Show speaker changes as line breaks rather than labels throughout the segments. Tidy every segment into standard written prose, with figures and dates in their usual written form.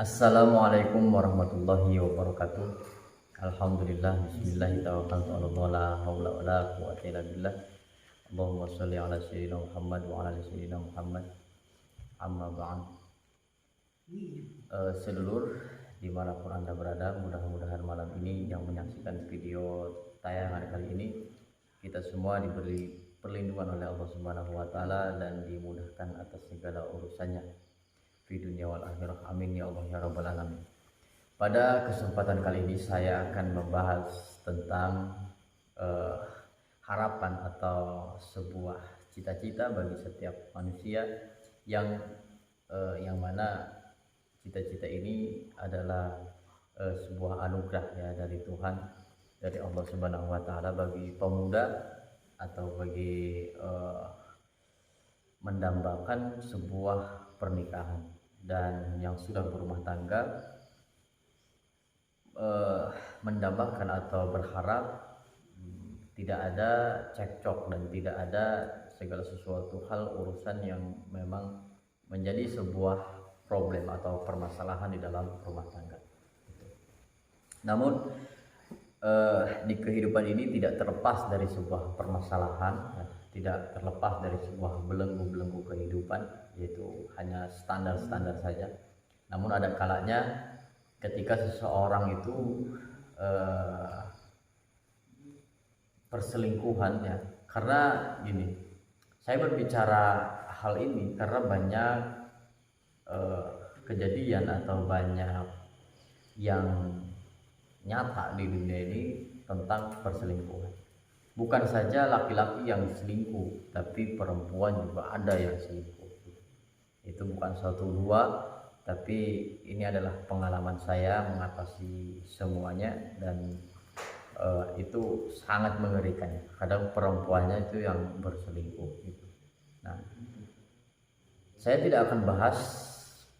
Assalamualaikum warahmatullahi wabarakatuh. Alhamdulillah, bismillah, tawakkaltu 'ala Allah, la haula wala quwwata illa billah. Allahumma shalli ala sayyidina Muhammad wa ala ali sayyidina Muhammad. Amma ba'd. Sedulur dimanapun Anda berada, mudah-mudahan malam ini yang menyaksikan video tayangan kali ini kita semua diberi perlindungan oleh Allah Subhanahu wa taala dan dimudahkan atas segala urusannya di dunia wal akhirah. Amin ya Allah ya rabbal alamin. Pada kesempatan kali ini saya akan membahas tentang harapan atau sebuah cita-cita bagi setiap manusia yang mana cita-cita ini adalah sebuah anugerah ya dari Tuhan, dari Allah Subhanahu wa taala bagi pemuda atau bagi mendambakan sebuah pernikahan. Dan yang sudah berumah tangga mendambakan atau berharap tidak ada cekcok dan tidak ada segala sesuatu hal urusan yang memang menjadi sebuah problem atau permasalahan di dalam rumah tangga. Namun di kehidupan ini tidak terlepas dari sebuah permasalahan, tidak terlepas dari sebuah belenggu-belenggu kehidupan, yaitu hanya standar-standar saja. Namun ada kalanya ketika seseorang itu perselingkuhan ya, karena gini, saya berbicara hal ini karena banyak kejadian atau banyak yang nyata di dunia ini tentang perselingkuhan. Bukan saja laki-laki yang selingkuh, tapi perempuan juga ada yang selingkuh. Itu bukan satu dua, tapi ini adalah pengalaman saya mengatasi semuanya, dan itu sangat mengerikan. Kadang perempuannya itu yang berselingkuh gitu. Nah, saya tidak akan bahas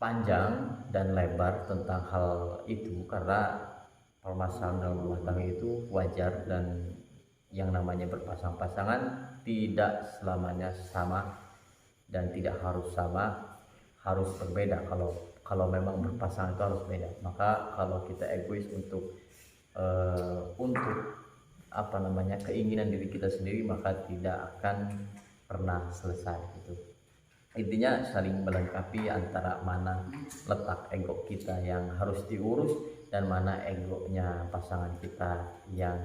panjang dan lebar tentang hal itu karena permasalahan dalam rumah tangga itu wajar, dan yang namanya berpasang-pasangan tidak selamanya sama dan tidak harus sama, harus berbeda. Kalau memang berpasangan itu harus beda. Maka kalau kita egois untuk keinginan diri kita sendiri, maka tidak akan pernah selesai gitu. Intinya saling melengkapi antara mana letak ego kita yang harus diurus dan mana egonya pasangan kita yang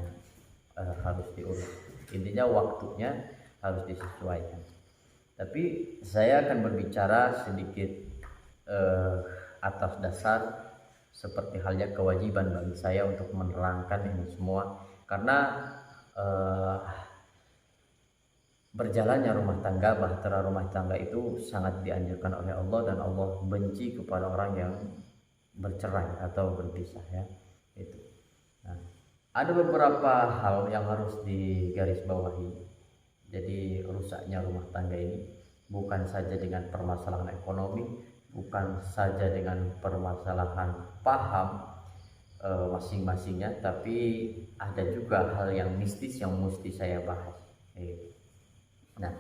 harus diurus. Intinya waktunya harus disesuaikan. Tapi saya akan berbicara sedikit atas dasar seperti halnya kewajiban bagi saya untuk menerangkan ini semua, karena berjalannya rumah tangga, bahtera rumah tangga itu sangat dianjurkan oleh Allah, dan Allah benci kepada orang yang bercerai atau berpisah ya. Itu. Nah, ada beberapa hal yang harus digarisbawahi. Jadi rusaknya rumah tangga ini bukan saja dengan permasalahan ekonomi, bukan saja dengan permasalahan paham masing-masingnya, tapi ada juga hal yang mistis yang mesti saya bahas. Nah,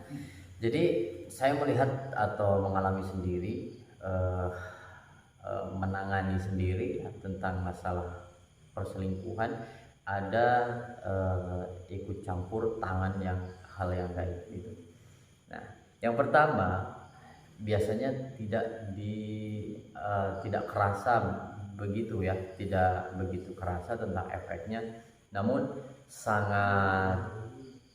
jadi saya melihat atau mengalami sendiri, menangani sendiri ya, tentang masalah perselingkuhan. Ada ikut campur tangan yang hal yang gaib itu. Nah, yang pertama biasanya tidak kerasa begitu ya, tidak begitu kerasa tentang efeknya, namun sangat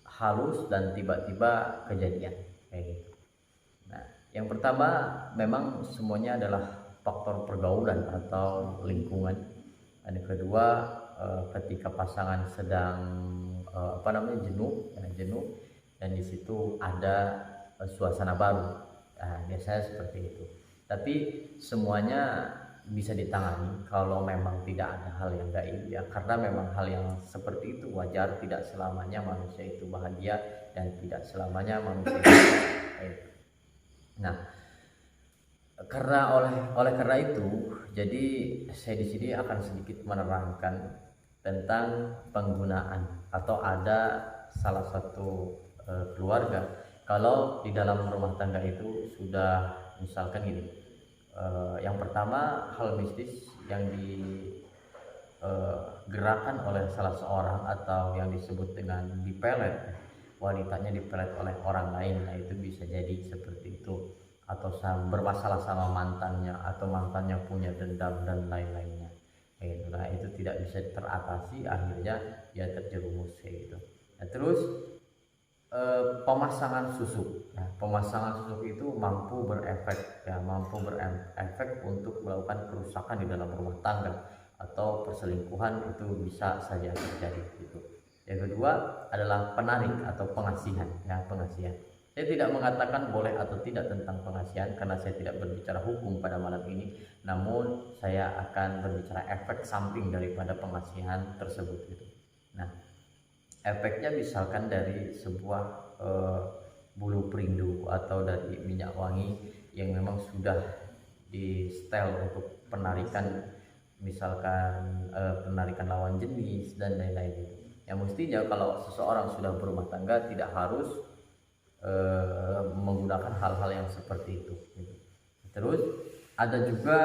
halus dan tiba-tiba kejadian kayak gitu. Nah, yang pertama memang semuanya adalah faktor pergaulan atau lingkungan. Dan yang kedua, ketika pasangan sedang jenuh dan di situ ada suasana baru. Nah, biasanya seperti itu. Tapi semuanya bisa ditangani kalau memang tidak ada hal yang gaib ya, karena memang hal yang seperti itu wajar. Tidak selamanya manusia itu bahagia dan tidak selamanya manusia itu gaib. Nah, karena itu, jadi saya di sini akan sedikit menerangkan tentang penggunaan, atau ada salah satu keluarga kalau di dalam rumah tangga itu sudah misalkan gini, Yang pertama, hal mistis yang digerakkan oleh salah seorang atau yang disebut dengan dipelet, wanitanya dipelet oleh orang lain. Nah itu bisa jadi seperti itu, atau bermasalah sama mantannya, atau mantannya punya dendam dan lain-lainnya. Nah itu tidak bisa teratasi, akhirnya dia terjerumus kayak gitu. Nah terus pemasangan susuk. Nah, pemasangan susuk itu mampu berefek untuk melakukan kerusakan di dalam rumah tangga atau perselingkuhan, itu bisa saja terjadi gitu. Yang kedua adalah penarik atau pengasihan. Pengasihan. Saya tidak mengatakan boleh atau tidak tentang pengasihan karena saya tidak berbicara hukum pada malam ini, namun saya akan berbicara efek samping daripada pengasihan tersebut gitu. Nah, efeknya misalkan dari sebuah bulu perindu atau dari minyak wangi yang memang sudah di setel untuk penarikan, misalkan penarikan lawan jenis dan lain-lain. Yang mestinya kalau seseorang sudah berumah tangga tidak harus menggunakan hal-hal yang seperti itu gitu. Terus ada juga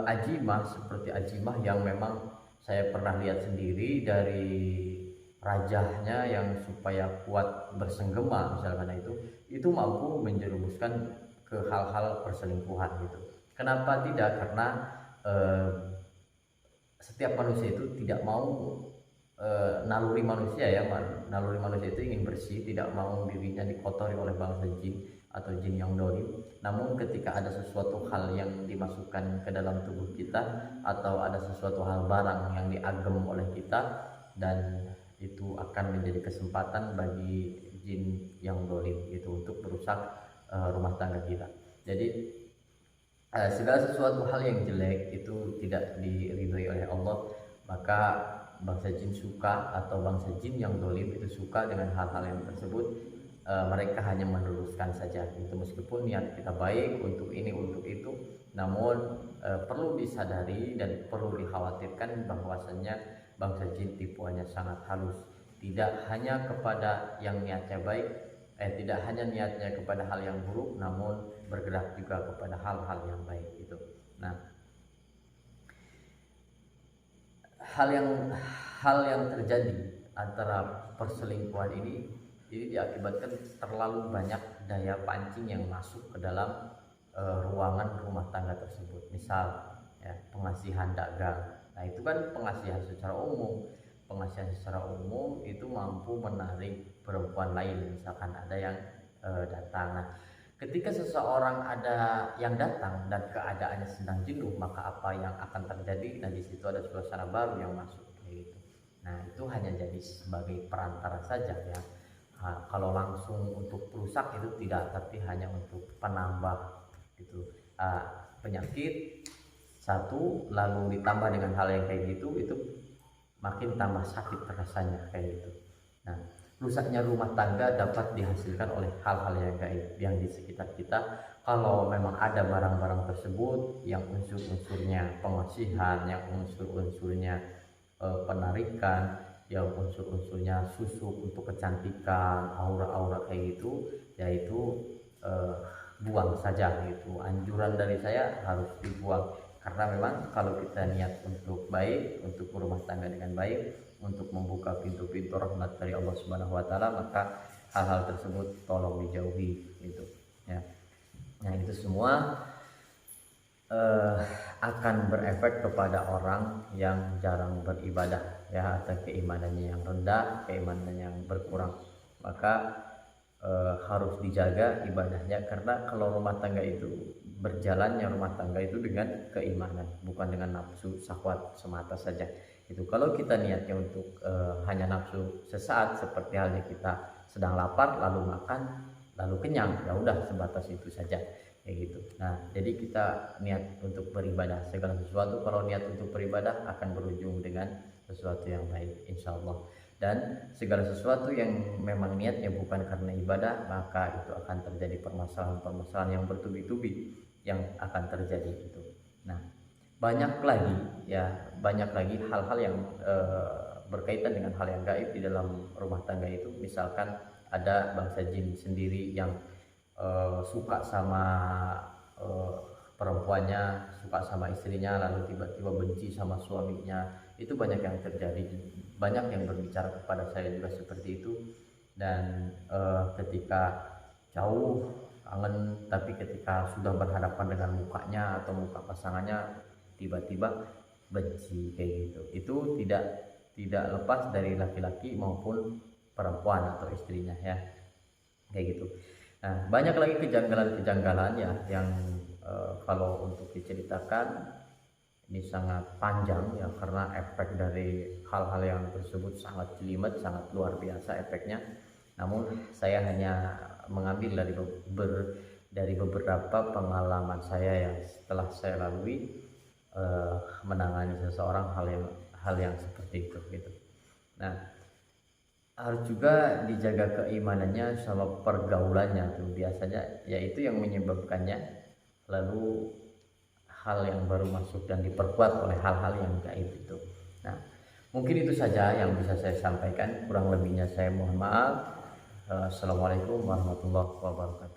ajimah, seperti ajimah yang memang saya pernah lihat sendiri dari rajahnya yang supaya kuat bersenggema misalkan, itu mampu menjerumuskan ke hal-hal perselingkuhan gitu. Kenapa tidak? Karena setiap manusia itu tidak mau naluri manusia itu ingin bersih, tidak mau dirinya dikotori oleh bangsa jin atau jin yang dolim. Namun ketika ada sesuatu hal yang dimasukkan ke dalam tubuh kita, atau ada sesuatu hal barang yang diagem oleh kita, dan itu akan menjadi kesempatan bagi jin yang dolim itu untuk merusak rumah tangga kita. Jadi segala sesuatu hal yang jelek itu tidak diridhoi oleh Allah, maka bangsa jin suka, atau bangsa jin yang dolim itu suka dengan hal-hal yang tersebut. Mereka hanya meneruskan saja itu, meskipun niat kita baik untuk ini untuk itu, namun perlu disadari dan perlu dikhawatirkan bahwasannya bangsa jin tipuannya sangat halus, tidak hanya kepada yang niatnya baik, tidak hanya niatnya kepada hal yang buruk, namun bergerak juga kepada hal-hal yang baik itu. Nah, hal yang terjadi antara perselingkuhan ini diakibatkan terlalu banyak daya pancing yang masuk ke dalam ruangan rumah tangga tersebut. Misal pengasihan dagang. Nah itu kan pengasihan secara umum. Pengasihan secara umum itu mampu menarik perempuan lain, misalkan ada yang datang. Nah, ketika seseorang ada yang datang dan keadaannya sedang jenuh, maka apa yang akan terjadi? Nah, di situ ada suasana baru yang masuk gitu. Nah, itu hanya jadi sebagai perantara saja ya. Kalau langsung untuk perusak itu tidak, tapi hanya untuk penambah gitu. Penyakit satu, lalu ditambah dengan hal yang kayak gitu, itu makin tambah sakit rasanya kayak gitu. Nah, rusaknya rumah tangga dapat dihasilkan oleh hal-hal yang gaib yang di sekitar kita. Kalau memang ada barang-barang tersebut yang unsur-unsurnya pengasihan, yang unsur-unsurnya penarikan, yang unsur-unsurnya susuk untuk kecantikan, aura-aura kayak gitu, yaitu buang saja gitu. Anjuran dari saya harus dibuang, karena memang kalau kita niat untuk baik, untuk berumah tangga dengan baik, untuk membuka pintu-pintu rahmat dari Allah Subhanahu wa taala, maka hal-hal tersebut tolong dijauhi gitu ya. Nah, itu semua akan berefek kepada orang yang jarang beribadah ya, atau keimanannya yang rendah, keimanannya yang berkurang. Maka harus dijaga ibadahnya, karena kalau rumah tangga itu berjalannya rumah tangga itu dengan keimanan, bukan dengan nafsu syahwat semata saja. Itu kalau kita niatnya untuk hanya nafsu sesaat, seperti halnya kita sedang lapar lalu makan lalu kenyang, ya udah sebatas itu saja kayak gitu. Nah, jadi kita niat untuk beribadah, segala sesuatu kalau niat untuk beribadah akan berujung dengan sesuatu yang baik insyaallah. Dan segala sesuatu yang memang niatnya bukan karena ibadah, maka itu akan terjadi permasalahan-permasalahan yang bertubi-tubi yang akan terjadi itu. Nah, banyak lagi hal-hal yang berkaitan dengan hal yang gaib di dalam rumah tangga itu. Misalkan ada bangsa jin sendiri yang suka sama perempuannya suka sama istrinya lalu tiba-tiba benci sama suaminya. Itu banyak yang terjadi, banyak yang berbicara kepada saya juga seperti itu. Dan ketika jauh kangen, tapi ketika sudah berhadapan dengan mukanya atau muka pasangannya tiba-tiba benci kayak gitu. Itu tidak lepas dari laki-laki maupun perempuan atau istrinya ya, kayak gitu. Nah, banyak lagi kejanggalan-kejanggalan ya yang kalau untuk diceritakan ini sangat panjang ya, karena efek dari hal-hal yang tersebut sangat jelimet, sangat luar biasa efeknya. Namun saya hanya mengambil dari beberapa pengalaman saya yang setelah saya lalui menangani seseorang hal yang seperti itu gitu. Nah, harus juga dijaga keimanannya sama pergaulannya tuh, biasanya yaitu yang menyebabkannya lalu hal yang baru masuk dan diperkuat oleh hal-hal yang gaib itu. Nah, mungkin itu saja yang bisa saya sampaikan, kurang lebihnya saya mohon maaf. Assalamualaikum warahmatullahi wabarakatuh.